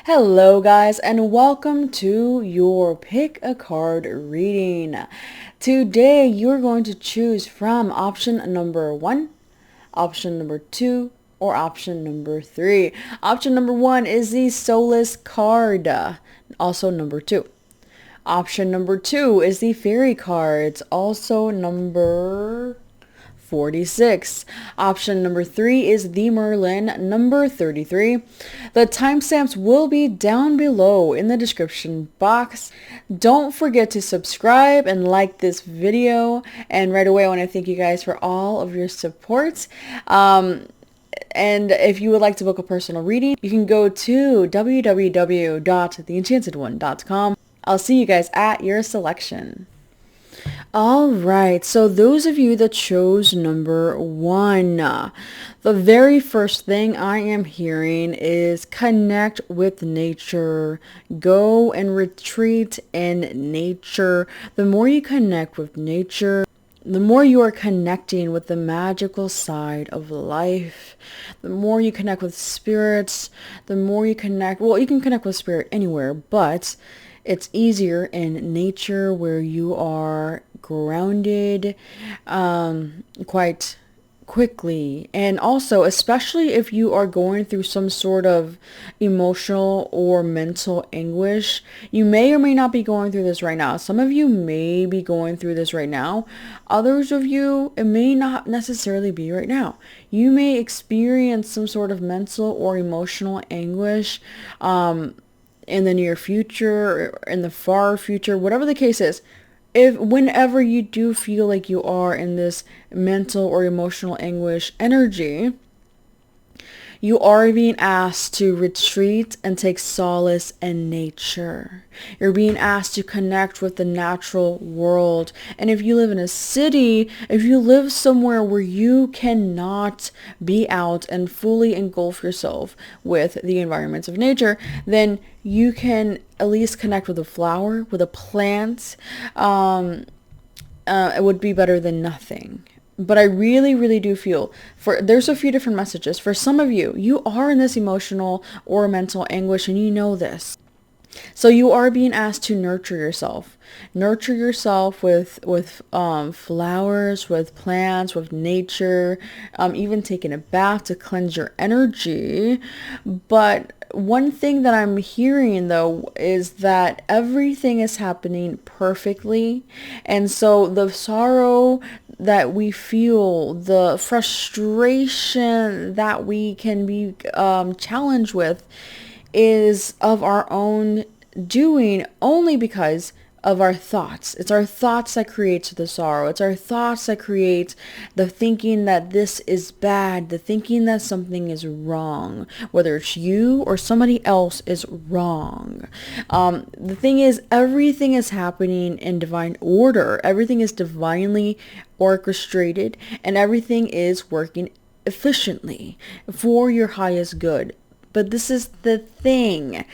Hello guys, and welcome to your pick a card reading. Today you're going to choose from option number 1, option number 2, or option number 3. Option number 1 is the Solace card, also number 2. Option number 2 is the Faery cards, also number 46. Option number 3 is the Merlin, number 33. The timestamps will be down below in the description box. Don't forget to subscribe and like this video. And right away, I want to thank you guys for all of your support. And if you would like to book a personal reading, you can go to www.theenchantedone.com. I'll see you guys at your selection. All right, so those of you that chose number 1, the very first thing I am hearing is connect with nature. Go and retreat in nature. The more you connect with nature, the more you are connecting with the magical side of life. The more you connect with spirits, the more you connect, well, you can connect with spirit anywhere, but it's easier in nature where you are grounded quite quickly. And also, especially if you are going through some sort of emotional or mental anguish, you may or may not be going through this right now. Some of you may be going through this right now. Others of you, it may not necessarily be right now. You may experience some sort of mental or emotional anguish in the near future, or in the far future, whatever the case is. Whenever you do feel like you are in this mental or emotional anguish energy, you are being asked to retreat and take solace in nature. You're being asked to connect with the natural world. And if you live in a city, if you live somewhere where you cannot be out and fully engulf yourself with the environments of nature, then you can at least connect with a flower, with a plant. It would be better than nothing. But I really, really do feel there's a few different messages. For some of you, you are in this emotional or mental anguish and you know this. So you are being asked to nurture yourself. Nurture yourself with flowers, with plants, with nature, even taking a bath to cleanse your energy. But one thing that I'm hearing though is that everything is happening perfectly. And so the sorrow that we feel, the frustration that we can be challenged with is of our own doing, only because of our thoughts. It's our thoughts that creates the sorrow. It's our thoughts that create the thinking that this is bad, the thinking that something is wrong, whether it's you or somebody else is wrong. The thing is, everything is happening in divine order. Everything is divinely orchestrated, and everything is working efficiently for your highest good. But this is the thing.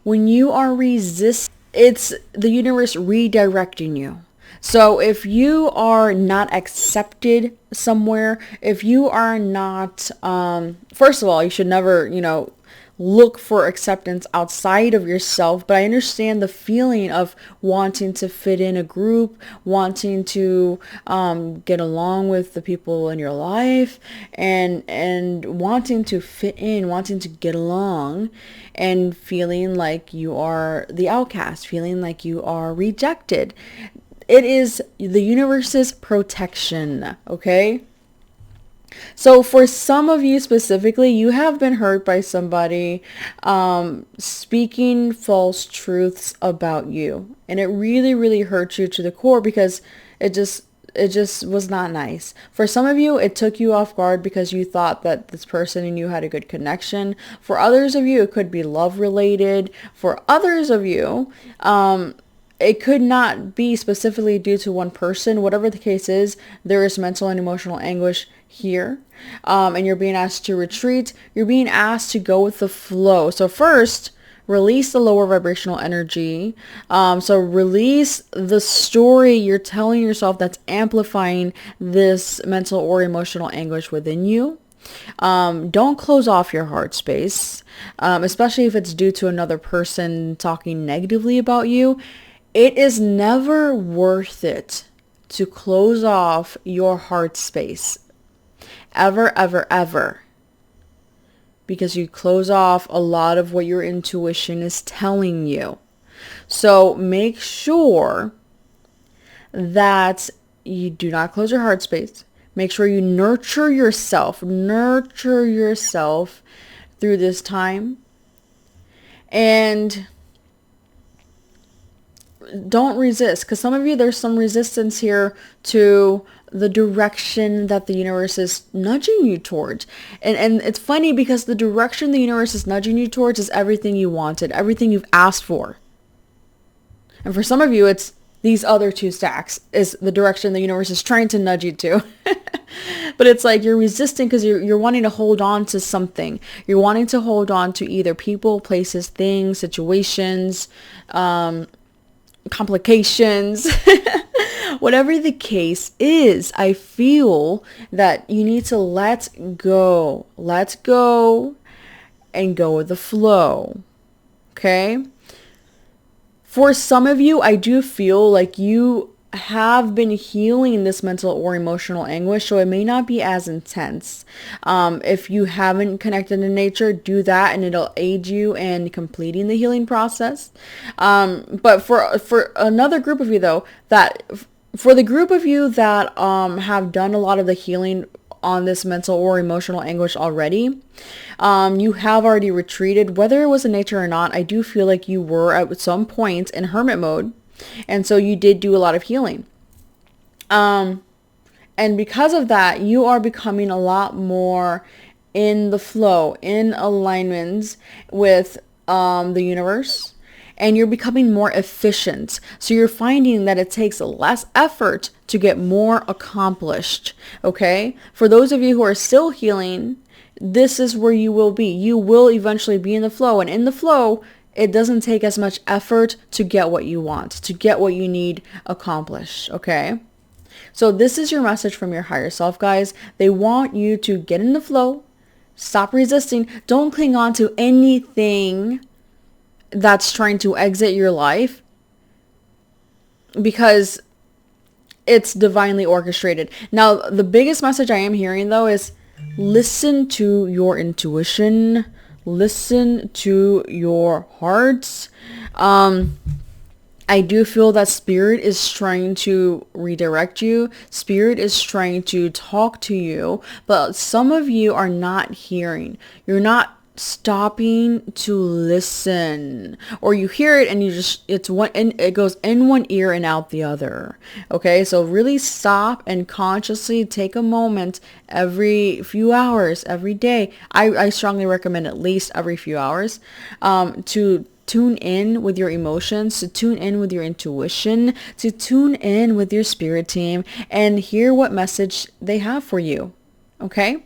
When you are resisting, it's the universe redirecting you. So if you are not accepted somewhere, if you are not, first of all, you should never, look for acceptance outside of yourself. But I understand the feeling of wanting to fit in a group, wanting to get along with the people in your life, and wanting to fit in, wanting to get along, and feeling like you are the outcast, feeling like you are rejected. It is the universe's protection, okay? So for some of you specifically, you have been hurt by somebody speaking false truths about you. And it really, really hurt you to the core because it just was not nice. For some of you, it took you off guard because you thought that this person and you had a good connection. For others of you, it could be love related. For others of you, it could not be specifically due to one person. Whatever the case is, there is mental and emotional anguish here. And you're being asked to retreat. You're being asked to go with the flow. So first, release the lower vibrational energy. So release the story you're telling yourself that's amplifying this mental or emotional anguish within you. Don't close off your heart space, especially if it's due to another person talking negatively about you. It is never worth it to close off your heart space. Ever, ever, ever. Because you close off a lot of what your intuition is telling you. So make sure that you do not close your heart space. Make sure you nurture yourself through this time. And don't resist, because some of you, there's some resistance here to the direction that the universe is nudging you towards. And it's funny because the direction the universe is nudging you towards is everything you wanted, everything you've asked for. And for some of you, it's these other two stacks is the direction the universe is trying to nudge you to. But it's like you're resisting because you're wanting to hold on to something. You're wanting to hold on to either people, places, things, situations, complications. Whatever the case is, I feel that you need to let go and go with the flow. Okay? For some of you, I do feel like you have been healing this mental or emotional anguish, so it may not be as intense. If you haven't connected to nature, do that and it'll aid you in completing the healing process. But for another group of you though, for the group of you that have done a lot of the healing on this mental or emotional anguish already, you have already retreated, whether it was in nature or not. I do feel like you were at some point in hermit mode, and so you did do a lot of healing. And because of that, you are becoming a lot more in the flow, in alignment with the universe, and you're becoming more efficient. So you're finding that it takes less effort to get more accomplished. Okay? For those of you who are still healing, this is where you will be. You will eventually be in the flow. And in the flow, it doesn't take as much effort to get what you want, to get what you need accomplished. Okay? So this is your message from your higher self, guys. They want you to get in the flow. Stop resisting. Don't cling on to anything that's trying to exit your life, because it's divinely orchestrated. Now, the biggest message I am hearing though is listen to your intuition, listen to your heart. I do feel that spirit is trying to redirect you. Spirit is trying to talk to you, but some of you are not hearing. You're not stopping to listen, or you hear it and it goes in one ear and out the other. Okay, so really stop and consciously take a moment every few hours, every day. I strongly recommend at least every few hours, to tune in with your emotions, to tune in with your intuition, to tune in with your spirit team and hear what message they have for you. Okay?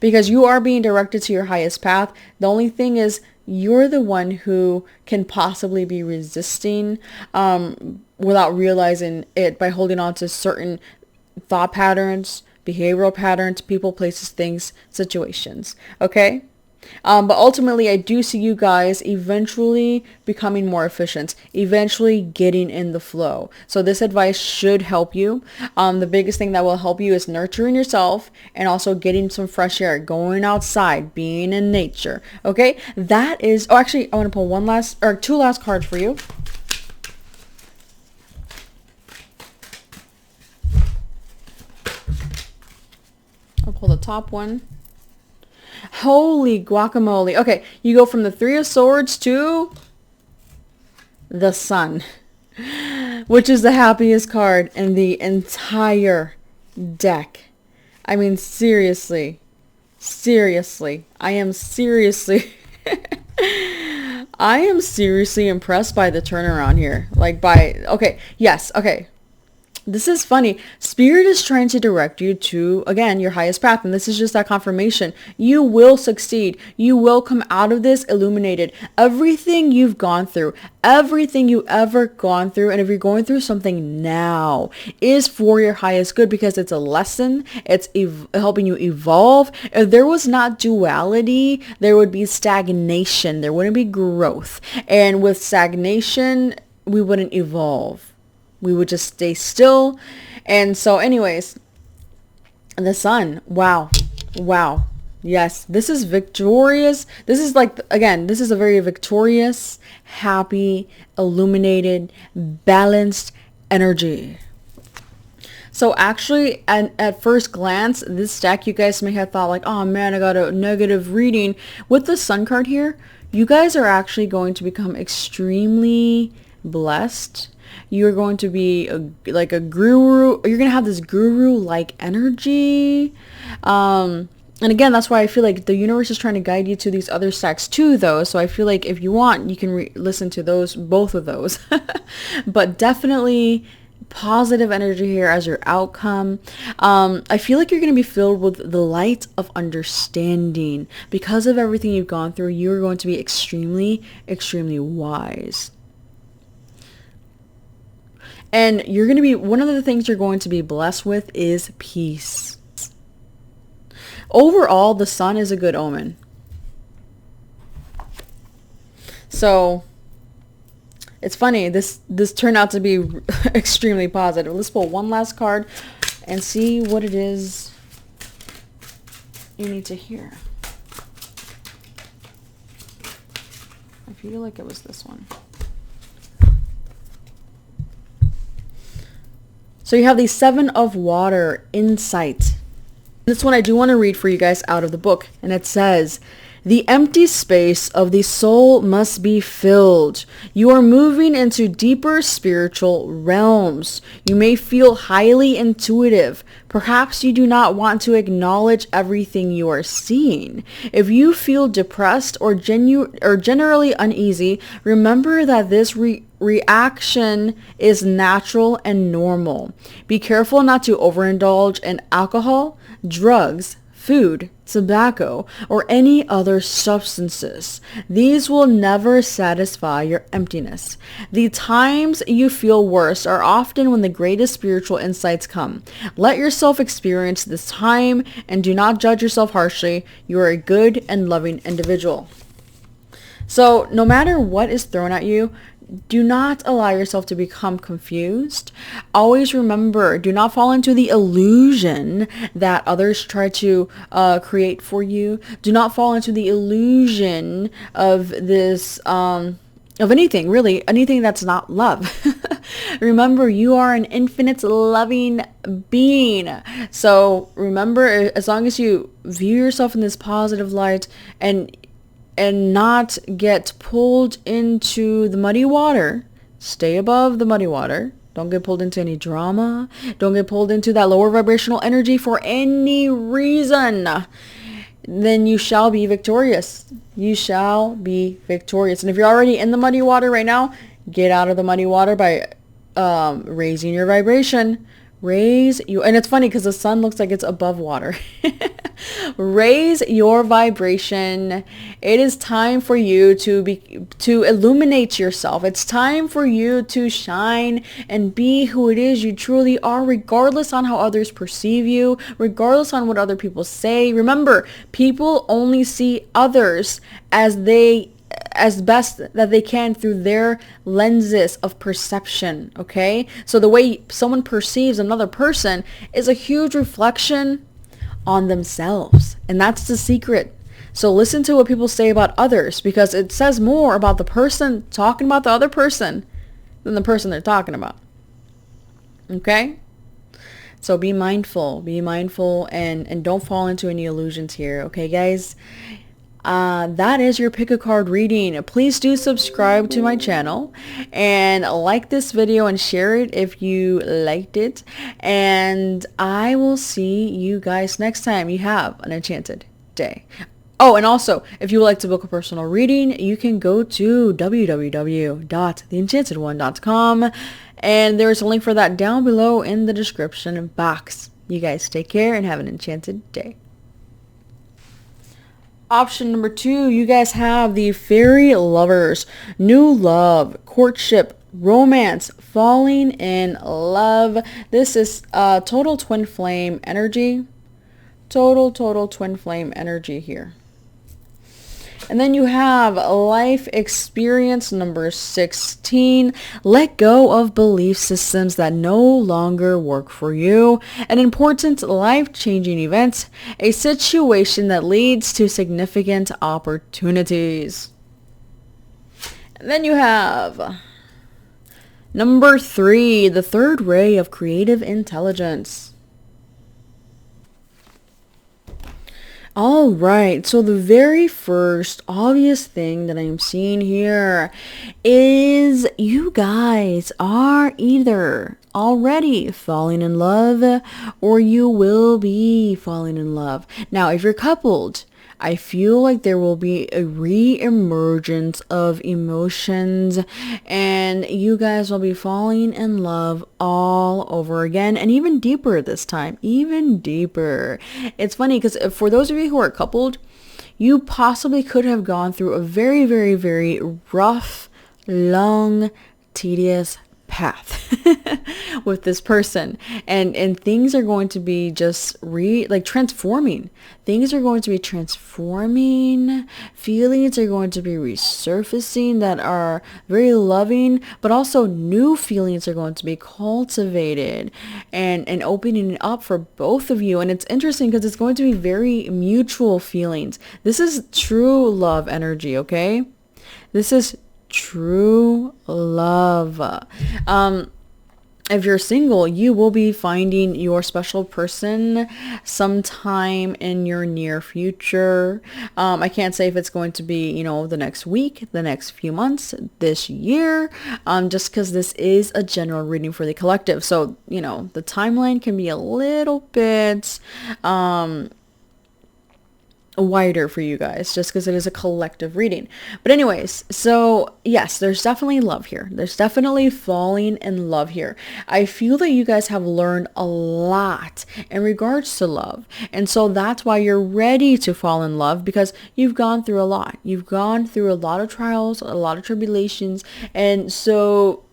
Because you are being directed to your highest path. The only thing is you're the one who can possibly be resisting without realizing it by holding on to certain thought patterns, behavioral patterns, people, places, things, situations. Okay? But ultimately, I do see you guys eventually becoming more efficient, eventually getting in the flow. So this advice should help you. The biggest thing that will help you is nurturing yourself and also getting some fresh air, going outside, being in nature. Okay, that is, oh, actually, I want to pull two last cards for you. I'll pull the top one. Holy guacamole. Okay, you go from the Three of Swords to the Sun, which is the happiest card in the entire deck. I mean, seriously. I am seriously impressed by the turnaround here. Okay. This is funny. Spirit is trying to direct you to, again, your highest path. And this is just that confirmation. You will succeed. You will come out of this illuminated. Everything you've gone through, everything you ever gone through, and if you're going through something now, is for your highest good, because it's a lesson. It's helping you evolve. If there was not duality, there would be stagnation. There wouldn't be growth. And with stagnation, we wouldn't evolve. We would just stay still. And so anyways, the sun. Wow. Wow. Yes, this is victorious. This is like, again, this is a very victorious, happy, illuminated, balanced energy. So actually, at first glance, this deck, you guys may have thought like, oh man, I got a negative reading. With the sun card here, you guys are actually going to become extremely blessed. You're going to be like a guru. You're going to have this guru-like energy. And again, that's why I feel like the universe is trying to guide you to these other stacks too, though. So I feel like if you want, you can listen to those, both of those. But definitely positive energy here as your outcome. I feel like you're going to be filled with the light of understanding. Because of everything you've gone through, you're going to be extremely, extremely wise. And you're going to be, one of the things you're going to be blessed with is peace. Overall, the sun is a good omen. So it's funny, this turned out to be extremely positive. Let's pull one last card and see what it is you need to hear. I feel like it was this one. So you have the Seven of Water, insight. This one I do want to read for you guys out of the book. And it says, the empty space of the soul must be filled. You are moving into deeper spiritual realms. You may feel highly intuitive. Perhaps you do not want to acknowledge everything you are seeing. If you feel depressed or generally uneasy, remember that this reaction is natural and normal. Be careful not to overindulge in alcohol, drugs, food, tobacco, or any other substances. These will never satisfy your emptiness. The times you feel worst are often when the greatest spiritual insights come. Let yourself experience this time and do not judge yourself harshly. You are a good and loving individual. So no matter what is thrown at you, do not allow yourself to become confused. Always remember, do not fall into the illusion that others try to create for you. Do not fall into the illusion of this, of anything, really, anything that's not love. Remember, you are an infinite loving being. So remember, as long as you view yourself in this positive light and not get pulled into the muddy water. Stay above the muddy water. Don't get pulled into any drama. Don't get pulled into that lower vibrational energy for any reason. Then you shall be victorious. You shall be victorious. And if you're already in the muddy water right now, get out of the muddy water by raising your vibration. And it's funny because the sun looks like it's above water. Raise your vibration. It is time for you to illuminate yourself. It's time for you to shine and be who it is you truly are, regardless on how others perceive you, regardless on what other people say. Remember, people only see others as best that they can through their lenses of perception, okay? So the way someone perceives another person is a huge reflection on themselves. And that's the secret. So listen to what people say about others, because it says more about the person talking about the other person than the person they're talking about. Okay? So be mindful, and don't fall into any illusions here, okay, guys? That is your pick a card reading. Please do subscribe to my channel and like this video and share it if you liked it. And I will see you guys next time. You have an enchanted day. Oh, and also, if you would like to book a personal reading, you can go to www.theenchantedone.com, and there's a link for that down below in the description box. You guys take care and have an enchanted day. Option number 2, you guys have the Fairy Lovers. New love, courtship, romance, falling in love. This is total twin flame energy. Total twin flame energy here. And then you have life experience number 16. Let go of belief systems that no longer work for you. An important life-changing event. A situation that leads to significant opportunities. And then you have number 3, the third ray of creative intelligence. All right, so the very first obvious thing that I'm seeing here is you guys are either already falling in love or you will be falling in love. Now, if you're coupled, I feel like there will be a re-emergence of emotions and you guys will be falling in love all over again and even deeper this time, even deeper. It's funny because for those of you who are coupled, you possibly could have gone through a very, very, very rough, long, tedious path with this person, and things are going to be just transforming. Things are going to be transforming. Feelings are going to be resurfacing that are very loving, but also new feelings are going to be cultivated and opening up for both of you. And it's interesting because it's going to be very mutual feelings. This is true love energy, okay? This is true love. If you're single, you will be finding your special person sometime in your near future. I can't say if it's going to be, the next week, the next few months, this year, just because this is a general reading for the collective. So, the timeline can be a little bit, wider for you guys just because it is a collective reading. But anyways, so yes, there's definitely love here. There's definitely falling in love here. I feel that you guys have learned a lot in regards to love. And so that's why you're ready to fall in love, because you've gone through a lot. You've gone through a lot of trials, a lot of tribulations. And so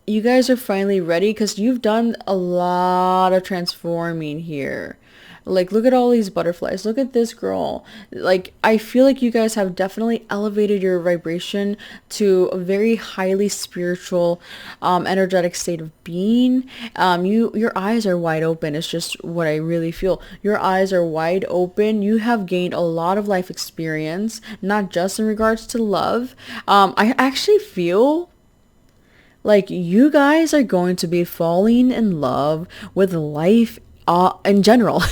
you guys are finally ready because you've done a lot of transforming here. Like, look at all these butterflies. Look at this girl. Like, I feel like you guys have definitely elevated your vibration to a very highly spiritual, energetic state of being. Your eyes are wide open. It's just what I really feel. Your eyes are wide open. You have gained a lot of life experience, not just in regards to love. I actually feel like you guys are going to be falling in love with life in general.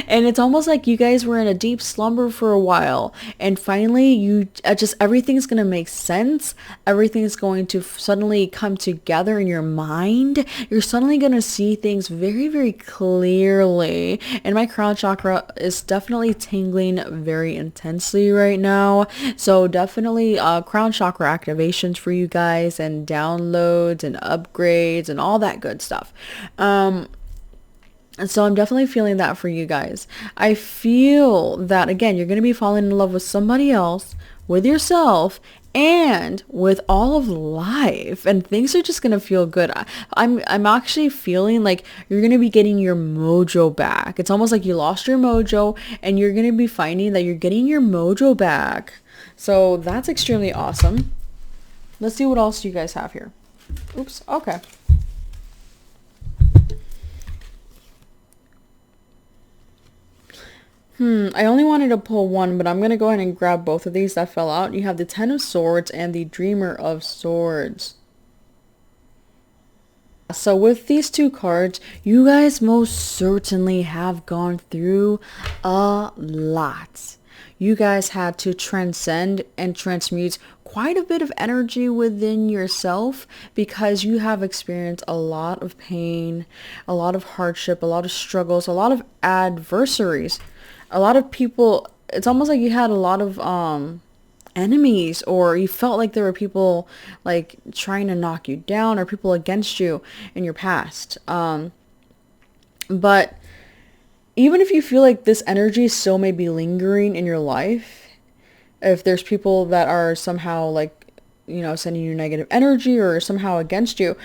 And it's almost like you guys were in a deep slumber for a while, and finally you everything's going to make sense. Everything's going to suddenly come together in your mind. You're suddenly going to see things very, very clearly, and my crown chakra is definitely tingling very intensely right now. So definitely crown chakra activations for you guys, and downloads and upgrades and all that good stuff. And so I'm definitely feeling that for you guys. I feel that, again, you're going to be falling in love with somebody else, with yourself, and with all of life. And things are just going to feel good. I'm actually feeling like you're going to be getting your mojo back. It's almost like you lost your mojo, and you're going to be finding that you're getting your mojo back. So that's extremely awesome. Let's see what else you guys have here. Oops. Okay. I only wanted to pull one, but I'm going to go ahead and grab both of these that fell out. You have the Ten of Swords and the Dreamer of Swords. So with these two cards, you guys most certainly have gone through a lot. You guys had to transcend and transmute quite a bit of energy within yourself, because you have experienced a lot of pain, a lot of hardship, a lot of struggles, a lot of adversaries. A lot of people it's almost like you had a lot of enemies, or you felt like there were people like trying to knock you down, or people against you in your past. But even if you feel like this energy still may be lingering in your life, if there's people that are somehow like, sending you negative energy or somehow against you,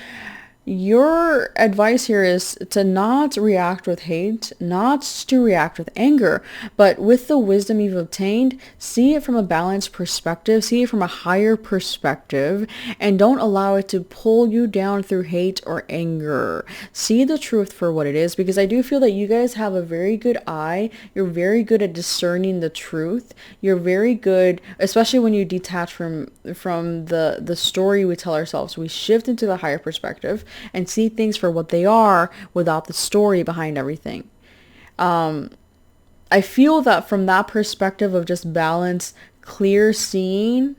your advice here is to not react with hate, not to react with anger, but with the wisdom you've obtained, see it from a balanced perspective, see it from a higher perspective, and don't allow it to pull you down through hate or anger. See the truth for what it is, because I do feel that you guys have a very good eye. You're very good at discerning the truth. You're very good, especially when you detach from the story we tell ourselves. We shift into the higher perspective and see things for what they are without the story behind everything. I feel that from that perspective of just balance, clear seeing,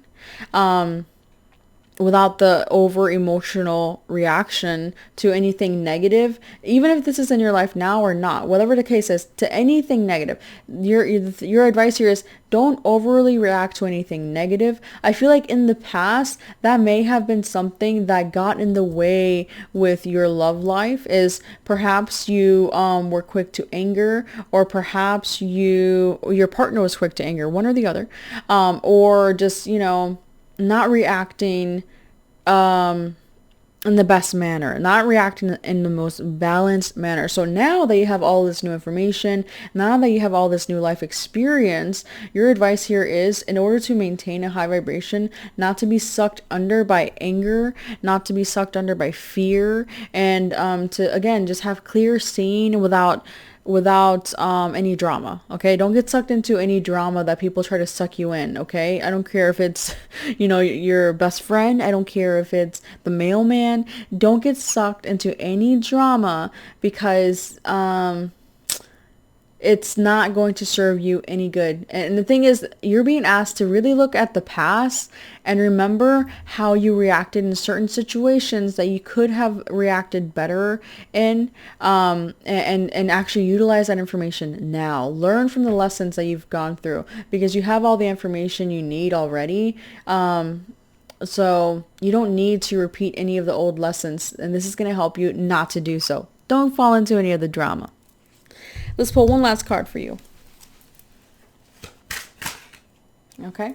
without the over emotional reaction to anything negative, even if this is in your life now or not, whatever the case is, to anything negative, your advice here is don't overly react to anything negative. I feel like in the past, that may have been something that got in the way with your love life, is perhaps you were quick to anger, or perhaps your partner was quick to anger, one or the other, or just, not reacting in the best manner, not reacting in the most balanced manner. So now that you have all this new information, now that you have all this new life experience, your advice here is, in order to maintain a high vibration, not to be sucked under by anger, not to be sucked under by fear, and to, again, just have clear seeing without any drama. Okay, don't get sucked into any drama that people try to suck you in. Okay, I don't care if it's your best friend, I don't care if it's the mailman. Don't get sucked into any drama, because it's not going to serve you any good. And the thing is, you're being asked to really look at the past and remember how you reacted in certain situations that you could have reacted better in, and actually utilize that information now. Learn from the lessons that you've gone through, because you have all the information you need already. So you don't need to repeat any of the old lessons, and this is going to help you not to do so. Don't fall into any of the drama. Let's pull one last card for you. Okay.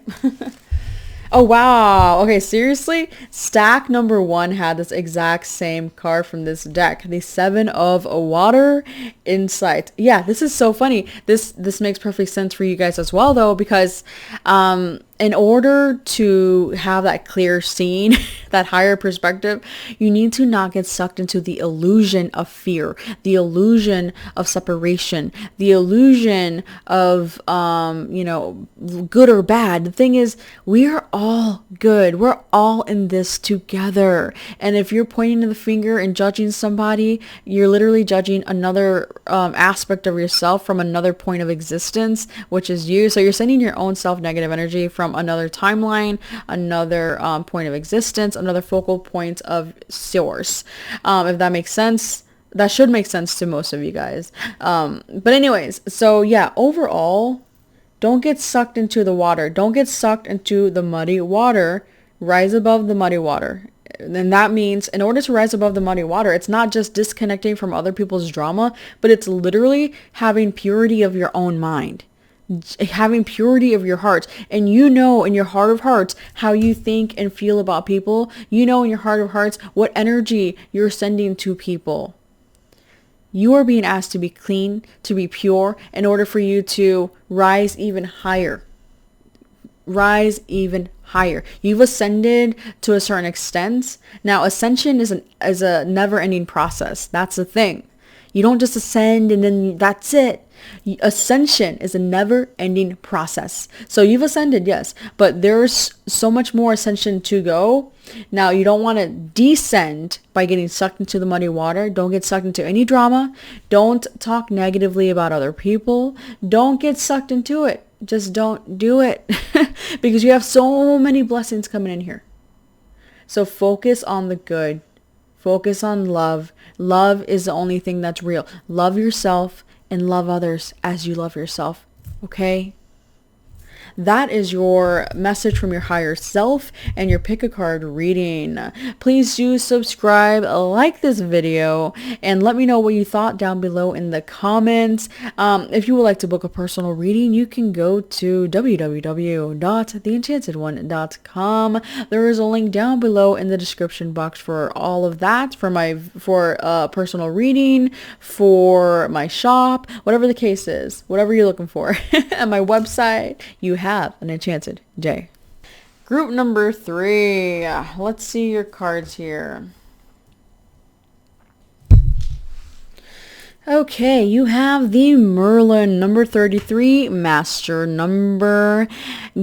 Oh, wow. Okay, seriously? Stack number 1 had this exact same card from this deck. The 7 of Water Insight. Yeah, this is so funny. This makes perfect sense for you guys as well, though, because in order to have that clear seeing, that higher perspective, you need to not get sucked into the illusion of fear, the illusion of separation, the illusion of, good or bad. The thing is, we are all good. We're all in this together. And if you're pointing the finger and judging somebody, you're literally judging another aspect of yourself from another point of existence, which is you. So you're sending your own self-negative energy from another timeline, another point of existence, another focal point of source. If that makes sense. That should make sense to most of you guys. But anyways, so yeah, overall, don't get sucked into the water. Don't get sucked into the muddy water. Rise above the muddy water. And that means, in order to rise above the muddy water, it's not just disconnecting from other people's drama, but it's literally having purity of your own mind, having purity of your heart. And in your heart of hearts how you think and feel about people. In your heart of hearts what energy you're sending to people. You are being asked to be clean, to be pure, in order for you to rise even higher. Rise even higher. You've ascended to a certain extent. Now, ascension is a never-ending process. That's the thing. You don't just ascend and then that's it. Ascension is a never-ending process. So you've ascended, yes, but there's so much more ascension to go. Now, you don't want to descend by getting sucked into the muddy water. Don't get sucked into any drama. Don't talk negatively about other people. Don't get sucked into it. Just don't do it because you have so many blessings coming in here. So focus on the good. Focus on love. Love is the only thing that's real. Love yourself and love others as you love yourself. Okay? that is your message from your higher self and your pick a card reading. Please do subscribe, like this video, and let me know what you thought down below in the comments. If you would like to book a personal reading, you can go to www.theenchantedone.com. There is a link down below in the description box for all of that, for personal reading, for my shop, whatever the case is, whatever you're looking for. At my website, you have an enchanted day. Group number 3. Let's see your cards here. Okay, you have the Merlin, number 33, master number,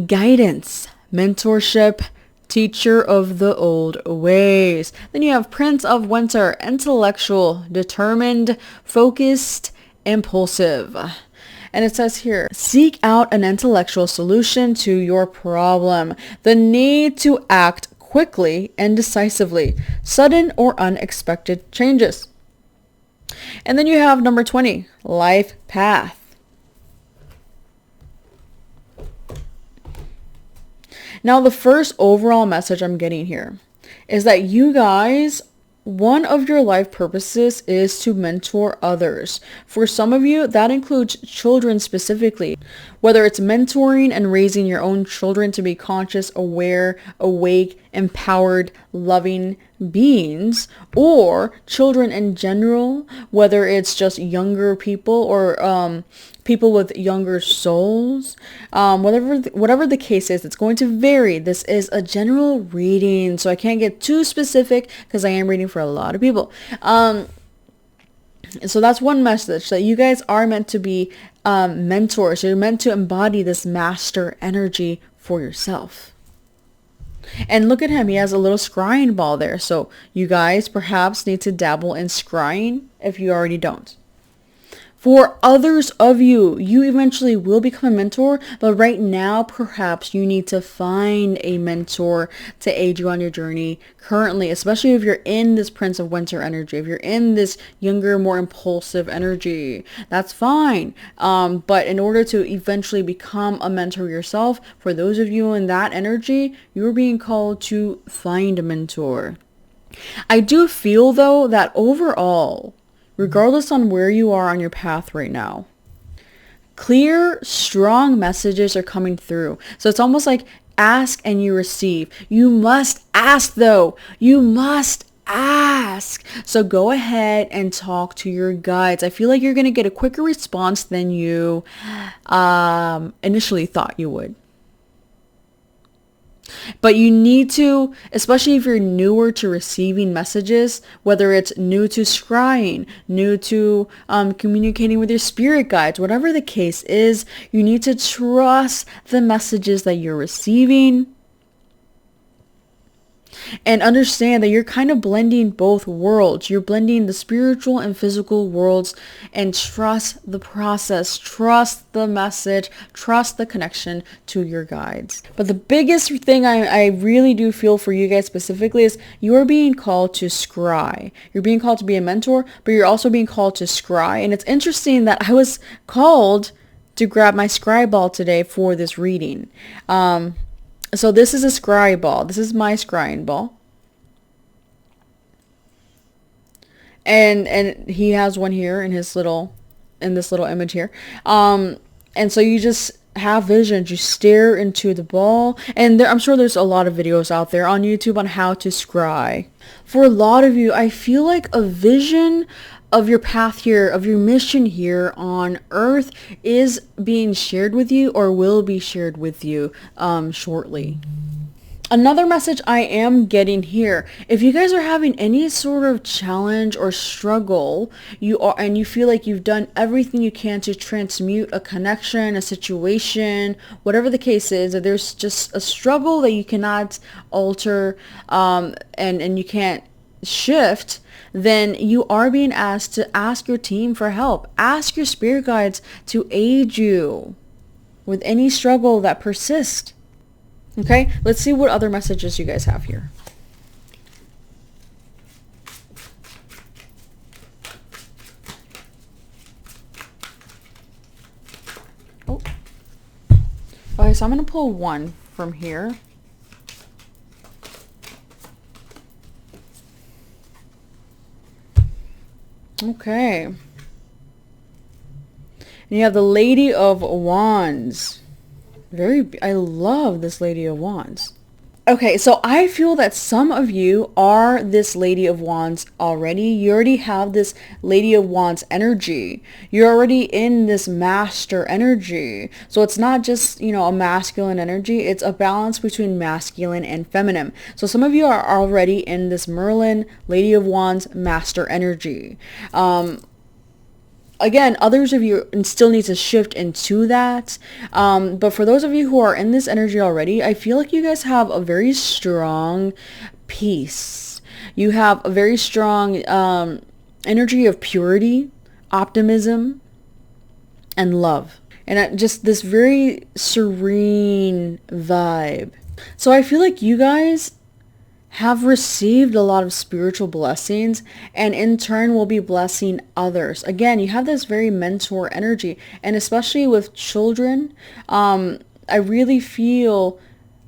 guidance, mentorship, teacher of the old ways. Then you have Prince of Winter, intellectual, determined, focused, impulsive. And it says here, seek out an intellectual solution to your problem. The need to act quickly and decisively. Sudden or unexpected changes. And then you have number 20, life path. Now, the first overall message I'm getting here is that you guys, one of your life purposes is to mentor others. For some of you, that includes children specifically. Whether it's mentoring and raising your own children to be conscious, aware, awake, empowered, loving beings, or children in general, whether it's just younger people or people with younger souls, whatever the case is, it's going to vary. This is a general reading, so I can't get too specific because I am reading for a lot of people. So that's one message, that you guys are meant to be mentors. You're meant to embody this master energy for yourself. And look at him. He has a little scrying ball there. So you guys perhaps need to dabble in scrying if you already don't. For others of you, you eventually will become a mentor, but right now, perhaps you need to find a mentor to aid you on your journey currently, especially if you're in this Prince of Winter energy, if you're in this younger, more impulsive energy, that's fine. But in order to eventually become a mentor yourself, for those of you in that energy, you're being called to find a mentor. I do feel, though, that overall, regardless on where you are on your path right now, clear, strong messages are coming through. So it's almost like ask and you receive. You must ask, though. You must ask. So go ahead and talk to your guides. I feel like you're going to get a quicker response than you initially thought you would. But you need to, especially if you're newer to receiving messages, whether it's new to scrying, new to communicating with your spirit guides, whatever the case is, you need to trust the messages that you're receiving. And understand that you're kind of blending both worlds. You're blending the spiritual and physical worlds, and trust the process, trust the message, trust the connection to your guides. But the biggest thing I really do feel for you guys specifically is you're being called to scry. You're being called to be a mentor, but you're also being called to scry. And it's interesting that I was called to grab my scry ball today for this reading. So this is a scry ball. This is my scrying ball. And he has one here in this little image here. And so you just have visions. You stare into the ball. And I'm sure there's a lot of videos out there on YouTube on how to scry. For a lot of you, I feel like a vision of your path here, of your mission here on Earth is being shared with you, or will be shared with you shortly. Another message I am getting here, if you guys are having any sort of challenge or struggle, and you feel like you've done everything you can to transmute a connection, a situation, whatever the case is, that there's just a struggle that you cannot alter, and you can't shift, then you are being asked to ask your team for help. Ask your spirit guides to aid you with any struggle that persists. Okay, let's see what other messages you guys have here. Oh, I so I'm going to pull one from here. Okay. And you have the Lady of Wands. I love this Lady of Wands. Okay, so I feel that some of you are this Lady of Wands already. You already have this Lady of Wands energy. You're already in this master energy. So it's not just, a masculine energy. It's a balance between masculine and feminine. So some of you are already in this Merlin, Lady of Wands, master energy. Again, others of you still need to shift into that. But for those of you who are in this energy already, I feel like you guys have a very strong peace. You have a very strong energy of purity, optimism, and love. And just this very serene vibe. So I feel like you guys have received a lot of spiritual blessings, and in turn will be blessing others. Again, you have this very mentor energy, and especially with children, I really feel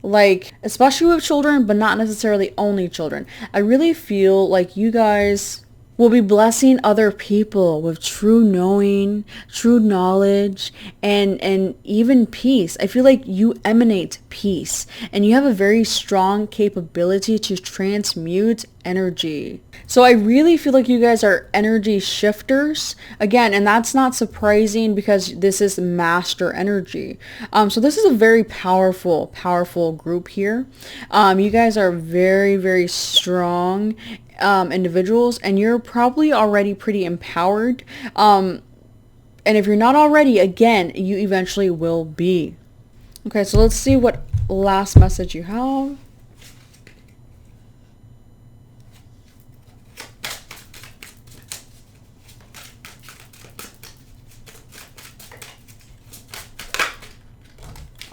like, especially with children, but not necessarily only children, I really feel like you guys will be blessing other people with true knowing, true knowledge, and even peace. I feel like you emanate peace, and you have a very strong capability to transmute energy. So I really feel like you guys are energy shifters. Again, and that's not surprising because this is master energy. So this is a very powerful group here. You guys are very, very strong individuals, and you're probably already pretty empowered. And if you're not already, again, you eventually will be. Okay, so let's see what last message you have.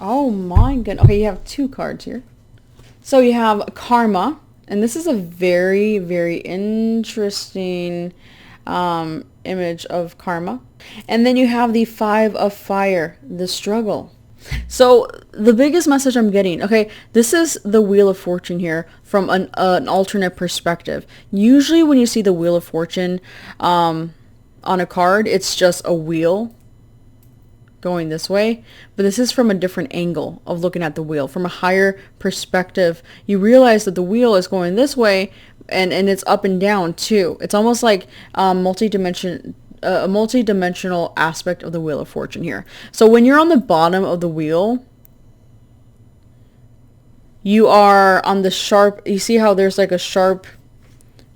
Oh my goodness. Okay, you have 2 cards here. So you have karma. And this is a very, very interesting image of karma. And then you have the 5 of fire, the struggle. So the biggest message I'm getting, okay, this is the Wheel of Fortune here from an alternate perspective. Usually when you see the Wheel of Fortune on a card, it's just a wheel going this way, but this is from a different angle of looking at the wheel. From a higher perspective, you realize that the wheel is going this way, and it's up and down too. It's almost like a multi-dimensional aspect of the Wheel of Fortune here. So when you're on the bottom of the wheel, you are on the sharp, you see how there's like a sharp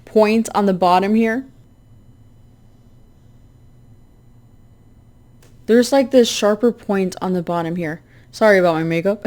point on the bottom here? There's like this sharper point on the bottom here. Sorry about my makeup.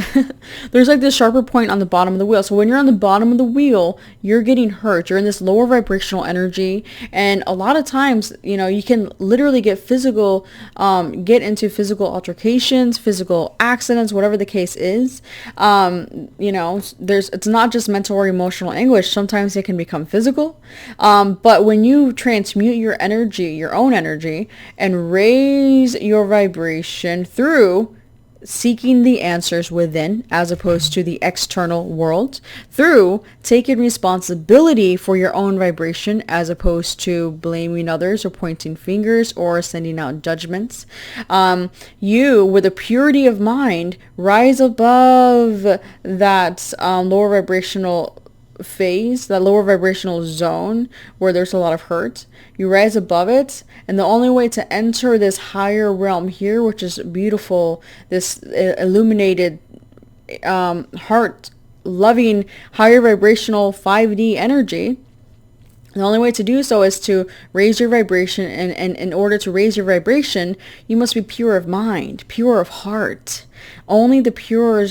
There's like this sharper point on the bottom of the wheel. So when you're on the bottom of the wheel, you're getting hurt. You're in this lower vibrational energy. And a lot of times, you can literally get into physical altercations, physical accidents, whatever the case is. It's not just mental or emotional anguish. Sometimes it can become physical. But when you transmute your energy, your own energy, and raise your vibration through seeking the answers within as opposed to the external world, through taking responsibility for your own vibration as opposed to blaming others or pointing fingers or sending out judgments, you, with a purity of mind, rise above that lower vibrational phase, that lower vibrational zone where there's a lot of hurt. You rise above it, and the only way to enter this higher realm here, which is beautiful, this illuminated, heart loving, higher vibrational 5D energy, the only way to do so is to raise your vibration, and in order to raise your vibration, you must be pure of mind, pure of heart. Only the pure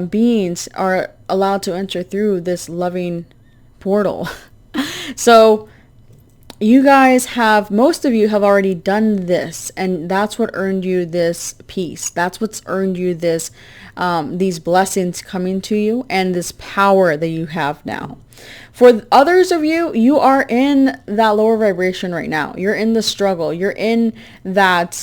beings are allowed to enter through this loving portal. So you guys most of you have already done this, and that's what earned you this peace. That's what's earned you this, these blessings coming to you, and this power that you have now. For others of you, you are in that lower vibration right now. You're in the struggle. You're in that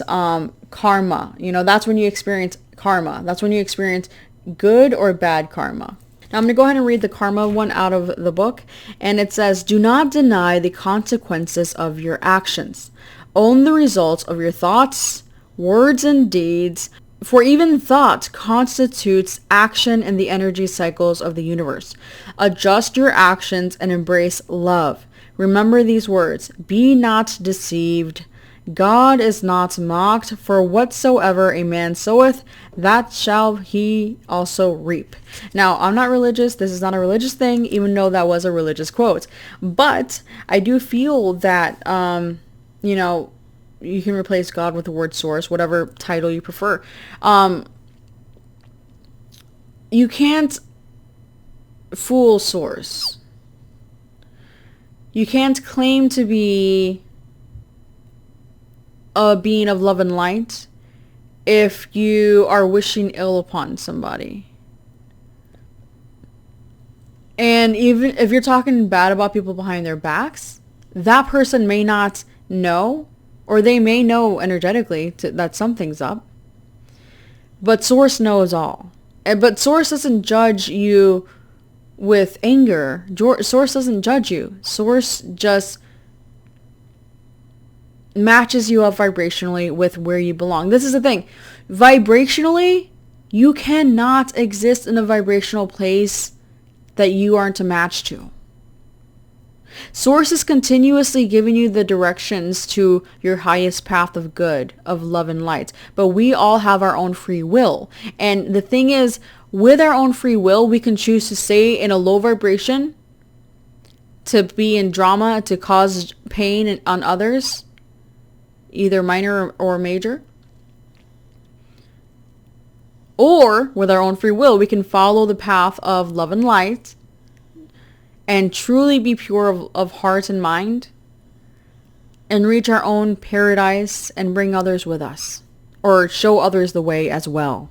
karma. That's when you experience karma. That's when you experience good or bad karma. Now I'm going to go ahead and read the karma one out of the book. And it says, do not deny the consequences of your actions. Own the results of your thoughts, words, and deeds. For even thought constitutes action in the energy cycles of the universe. Adjust your actions and embrace love. Remember these words. Be not deceived. God is not mocked, for whatsoever a man soweth, that shall he also reap. Now, I'm not religious. This is not a religious thing, even though that was a religious quote. But I do feel that, you know, you can replace God with the word source, whatever title you prefer. You can't fool source. You can't claim to be a being of love and light if you are wishing ill upon somebody. And even if you're talking bad about people behind their backs, that person may not know, or they may know energetically that something's up. But Source knows all. But Source doesn't judge you with anger. Source doesn't judge you. Source just matches you up vibrationally with where you belong. This is the thing. Vibrationally, you cannot exist in a vibrational place that you aren't a match to. Source is continuously giving you the directions to your highest path of good, of love and light. But we all have our own free will. And the thing is, with our own free will, we can choose to stay in a low vibration, to be in drama, to cause pain on others, either minor or major. Or, with our own free will, we can follow the path of love and light and truly be pure of heart and mind and reach our own paradise and bring others with us, or show others the way as well.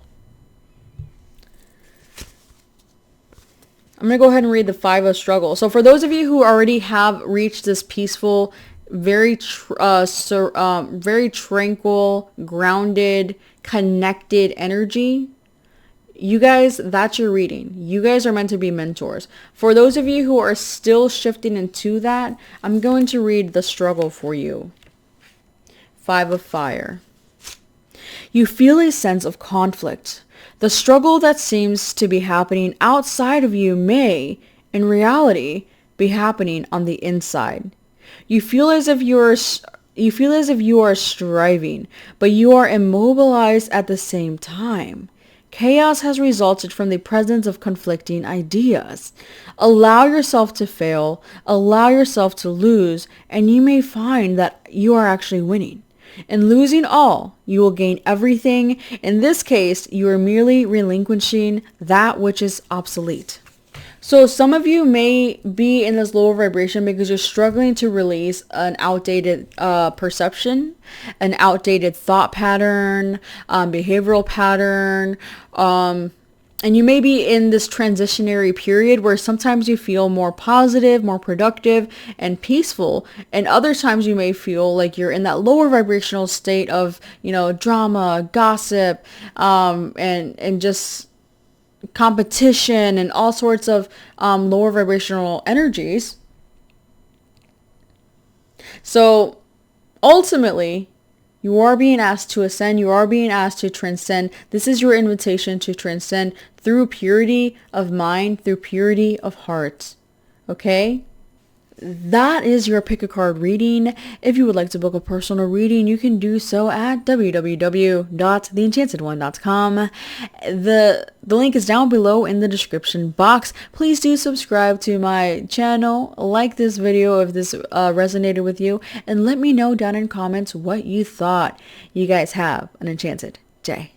I'm going to go ahead and read the 5 of struggle. So for those of you who already have reached this peaceful, very tranquil, grounded, connected energy, you guys, that's your reading. You guys are meant to be mentors. For those of you who are still shifting into that, I'm going to read the struggle for you. 5 of fire. You feel a sense of conflict. The struggle that seems to be happening outside of you may, in reality, be happening on the inside. You feel as if you are striving, but you are immobilized at the same time. Chaos has resulted from the presence of conflicting ideas. Allow yourself to fail, allow yourself to lose, and you may find that you are actually winning. In losing all, you will gain everything. In this case, you are merely relinquishing that which is obsolete. So some of you may be in this lower vibration because you're struggling to release an outdated perception, an outdated thought pattern, behavioral pattern, and you may be in this transitionary period where sometimes you feel more positive, more productive, and peaceful, and other times you may feel like you're in that lower vibrational state of, drama, gossip, and just competition and all sorts of lower vibrational energies. So ultimately, you are being asked to ascend. You are being asked to transcend. This is your invitation to transcend through purity of mind, through purity of heart. Okay? That is your pick a card reading. If you would like to book a personal reading, you can do so at www.theenchantedone.com. The link is down below in the description box. Please do subscribe to my channel, like this video if this resonated with you, and let me know down in comments what you thought. You guys have an enchanted day.